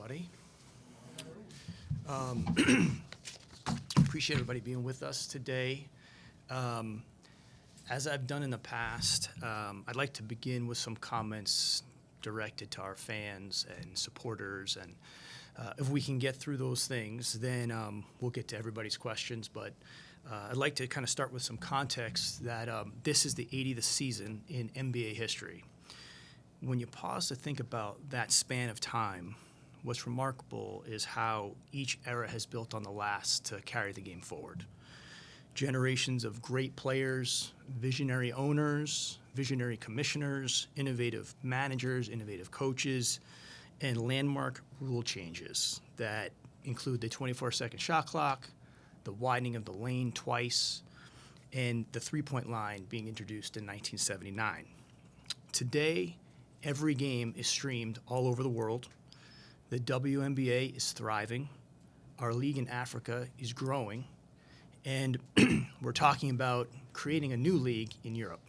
everybody. Appreciate everybody being with us today. As I've done in the past, I'd like to begin with some comments directed to our fans and supporters. And if we can get through those things, then we'll get to everybody's questions. But I'd like to kind of start with some context that this is the 80th season in NBA history. When you pause to think about that span of time, what's remarkable is how each era has built on the last to carry the game forward. Generations of great players, visionary owners, visionary commissioners, innovative managers, innovative coaches, and landmark rule changes that include the 24-second shot clock, the widening of the lane twice, and the three-point line being introduced in 1979. Today, every game is streamed all over the world. The WNBA is thriving. Our league in Africa is growing. And we're talking about creating a new league in Europe.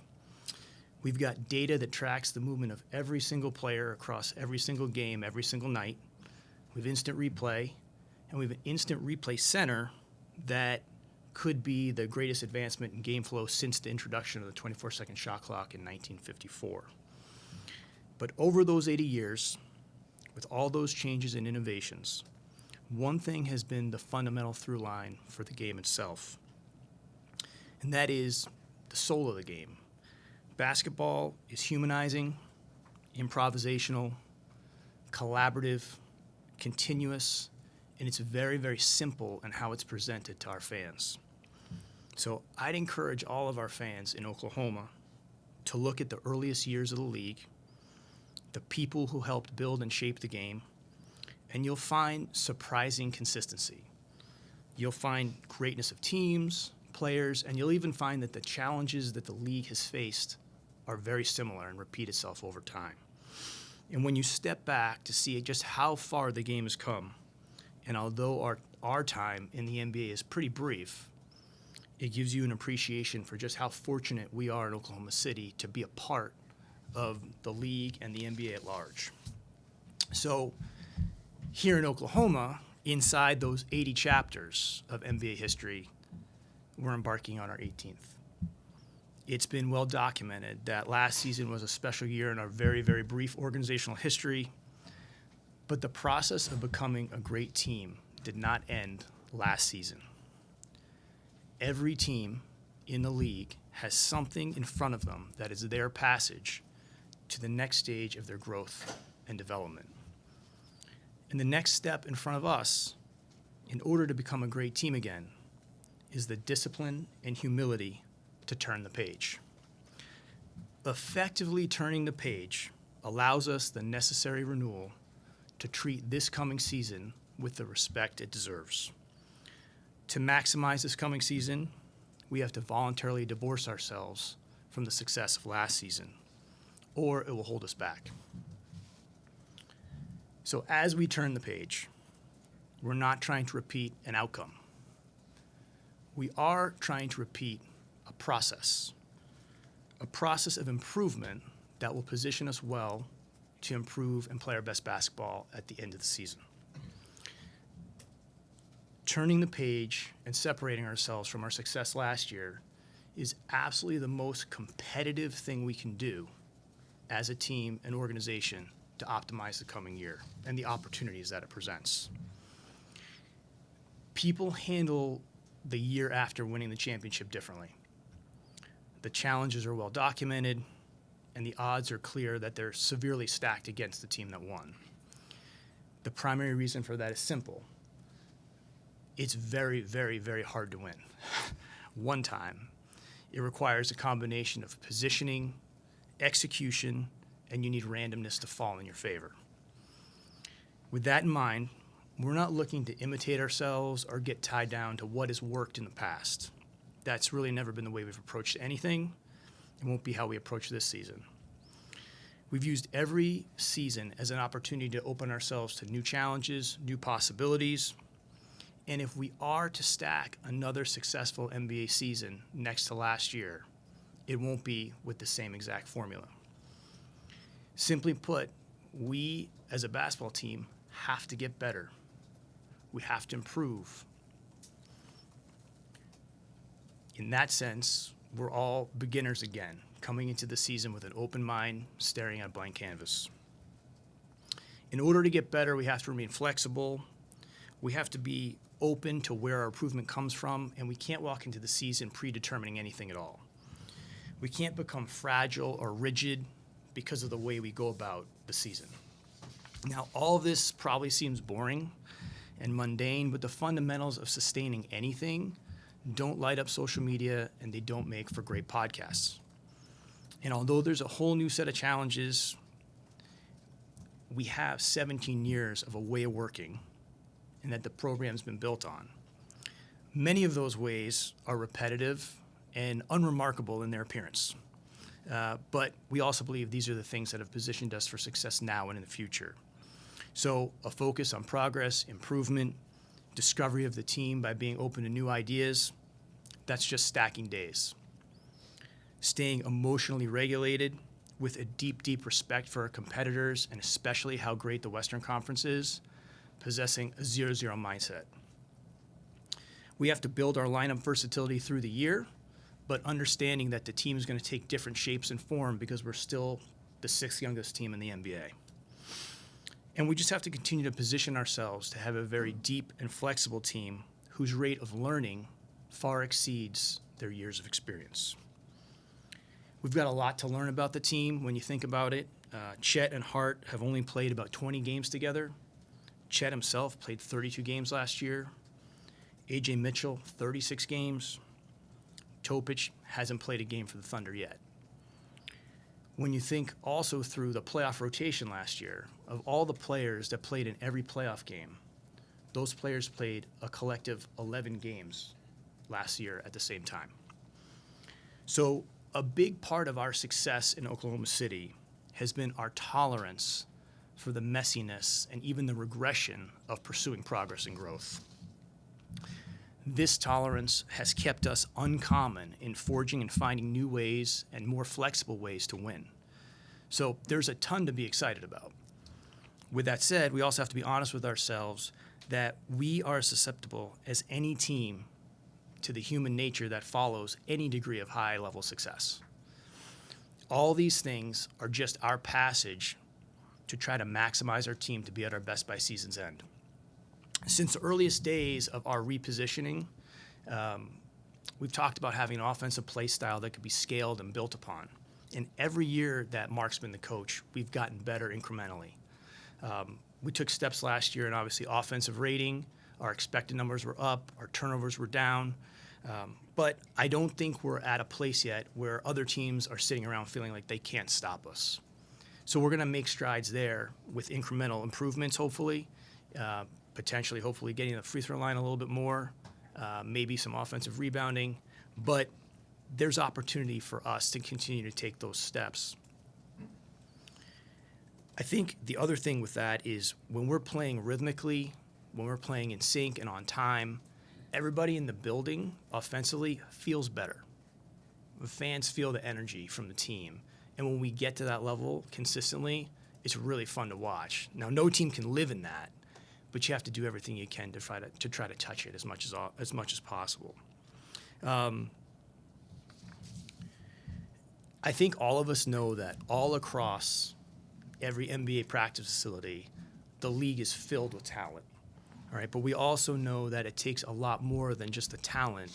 We've got data that tracks the movement of every single player across every single game, every single night. We have instant replay, and we have an instant replay center that could be the greatest advancement in game flow since the introduction of the 24-second shot clock in 1954. But over those 80 years, with all those changes and innovations, one thing has been the fundamental through line for the game itself, and that is the soul of the game. Basketball is humanizing, improvisational, collaborative, continuous, and it's very, very simple in how it's presented to our fans. So I'd encourage all of our fans in Oklahoma to look at the earliest years of the league, the people who helped build and shape the game, and you'll find surprising consistency. You'll find greatness of teams, players, and you'll even find that the challenges that the league has faced are very similar and repeat itself over time. And when you step back to see just how far the game has come, and although our time in the NBA is pretty brief, it gives you an appreciation for just how fortunate we are in Oklahoma City to be a part of the league and the NBA at large. So here in Oklahoma, inside those 80 chapters of NBA history, we're embarking on our 18th. It's been well documented that last season was a special year in our very, very brief organizational history, but the process of becoming a great team did not end last season. Every team in the league has something in front of them that is their passage to the next stage of their growth and development. And the next step in front of us, in order to become a great team again, is the discipline and humility to turn the page. Effectively turning the page allows us the necessary renewal to treat this coming season with the respect it deserves. To maximize this coming season, we have to voluntarily divorce ourselves from the success of last season, or it will hold us back. So as we turn the page, we're not trying to repeat an outcome. We are trying to repeat a process of improvement that will position us well to improve and play our best basketball at the end of the season. Turning the page and separating ourselves from our success last year is absolutely the most competitive thing we can do as a team and organization to optimize the coming year and the opportunities that it presents. People handle the year after winning the championship differently. The challenges are well documented, and the odds are clear that they're severely stacked against the team that won. The primary reason for that is simple. It's very, very, very hard to win. One time. It requires a combination of positioning, execution, and you need randomness to fall in your favor. With that in mind, we're not looking to imitate ourselves or get tied down to what has worked in the past. That's really never been the way we've approached anything. It won't be how we approach this season. We've used every season as an opportunity to open ourselves to new challenges, new possibilities, and if we are to stack another successful NBA season next to last year, it won't be with the same exact formula. Simply put, we as a basketball team have to get better. We have to improve. In that sense, we're all beginners again, coming into the season with an open mind, staring at a blank canvas. In order to get better, we have to remain flexible. We have to be open to where our improvement comes from, and we can't walk into the season predetermining anything at all. We can't become fragile or rigid because of the way we go about the season. Now, all of this probably seems boring and mundane, but the fundamentals of sustaining anything don't light up social media, and they don't make for great podcasts. And although there's a whole new set of challenges, we have 17 years of a way of working and that the program's been built on. Many of those ways are repetitive and unremarkable in their appearance. But we also believe these are the things that have positioned us for success now and in the future. So a focus on progress, improvement, discovery of the team by being open to new ideas, that's just stacking days. Staying emotionally regulated with a deep, deep respect for our competitors and especially how great the Western Conference is, possessing a 0-0 mindset. We have to build our lineup versatility through the year, but understanding that the team is going to take different shapes and form because we're still the 6th youngest team in the NBA. And we just have to continue to position ourselves to have a very deep and flexible team whose rate of learning far exceeds their years of experience. We've got a lot to learn about the team when you think about it. Chet and Hart have only played about 20 games together. Chet himself played 32 games last year. A.J. Mitchell, 36 games. Topic hasn't played a game for the Thunder yet. When you think also through the playoff rotation last year, of all the players that played in every playoff game, those players played a collective 11 games last year at the same time. So a big part of our success in Oklahoma City has been our tolerance for the messiness and even the regression of pursuing progress and growth. This tolerance has kept us uncommon in forging and finding new ways and more flexible ways to win. So there's a ton to be excited about. With that said, we also have to be honest with ourselves that we are as susceptible as any team to the human nature that follows any degree of high-level success. All these things are just our passage to try to maximize our team to be at our best by season's end. Since the earliest days of our repositioning, we've talked about having an offensive play style that could be scaled and built upon. And every year that Mark's been the coach, we've gotten better incrementally. We took steps last year in obviously offensive rating. Our expected numbers were up. Our turnovers were down. But I don't think we're at a place yet where other teams are sitting around feeling like they can't stop us. So we're going to make strides there with incremental improvements, hopefully, potentially, hopefully getting the free throw line a little bit more, maybe some offensive rebounding. But there's opportunity for us to continue to take those steps. I think the other thing with that is when we're playing rhythmically, when we're playing in sync and on time, everybody in the building offensively feels better. The fans feel the energy from the team. And when we get to that level consistently, it's really fun to watch. Now, no team can live in that, but you have to do everything you can to try to touch it as much as possible. I think all of us know that all across every NBA practice facility, the league is filled with talent. All right, but we also know that it takes a lot more than just the talent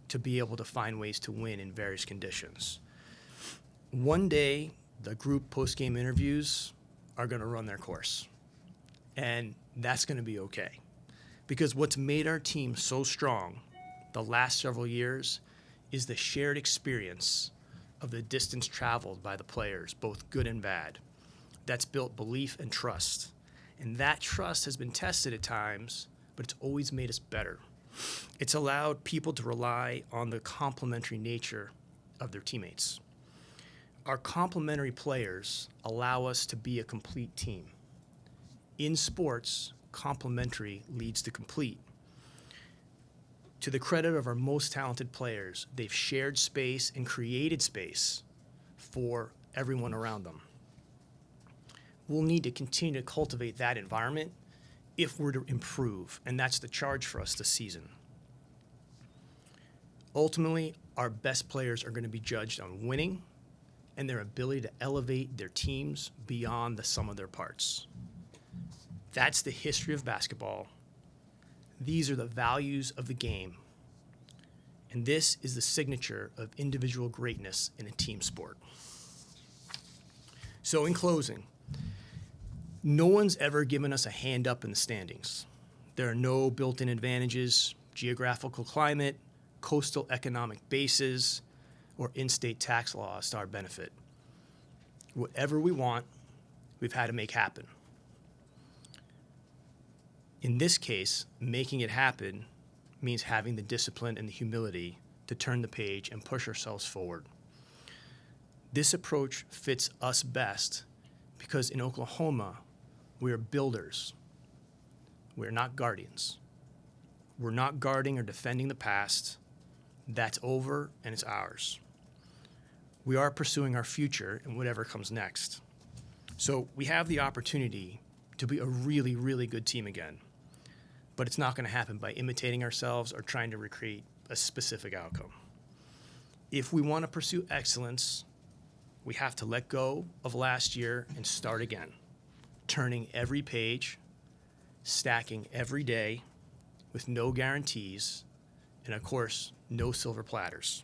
to be able to find ways to win in various conditions. One day, the group post-game interviews are going to run their course, and that's going to be okay. Because what's made our team so strong the last several years is the shared experience of the distance traveled by the players, both good and bad. That's built belief and trust. And that trust has been tested at times, but it's always made us better. It's allowed people to rely on the complementary nature of their teammates. Our complementary players allow us to be a complete team. In sports, complementary leads to complete. To the credit of our most talented players, they've shared space and created space for everyone around them. We'll need to continue to cultivate that environment if we're to improve, and that's the charge for us this season. Ultimately, our best players are going to be judged on winning and their ability to elevate their teams beyond the sum of their parts. That's the history of basketball. These are the values of the game. And this is the signature of individual greatness in a team sport. So in closing, no one's ever given us a hand up in the standings. There are no built-in advantages, geographical climate, coastal economic bases, or in-state tax laws to our benefit. Whatever we want, we've had to make happen. In this case, making it happen means having the discipline and the humility to turn the page and push ourselves forward. This approach fits us best because in Oklahoma, we are builders. We're not guardians. We're not guarding or defending the past. That's over and it's ours. We are pursuing our future and whatever comes next. So we have the opportunity to be a really, really good team again. But it's not going to happen by imitating ourselves or trying to recreate a specific outcome. If we want to pursue excellence, we have to let go of last year and start again, turning every page, stacking every day with no guarantees, and of course, no silver platters.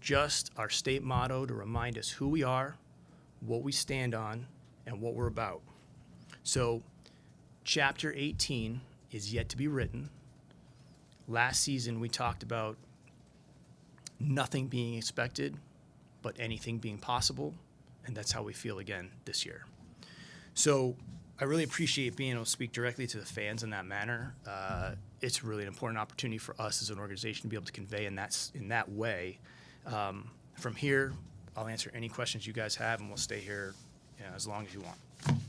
Just our state motto to remind us who we are, what we stand on, and what we're about. So, Chapter 18 is yet to be written. Last season, we talked about nothing being expected, but anything being possible, and that's how we feel again this year. So I really appreciate being able to speak directly to the fans in that manner. It's really an important opportunity for us as an organization to be able to convey in that way. From here, I'll answer any questions you guys have, and we'll stay here as long as you want.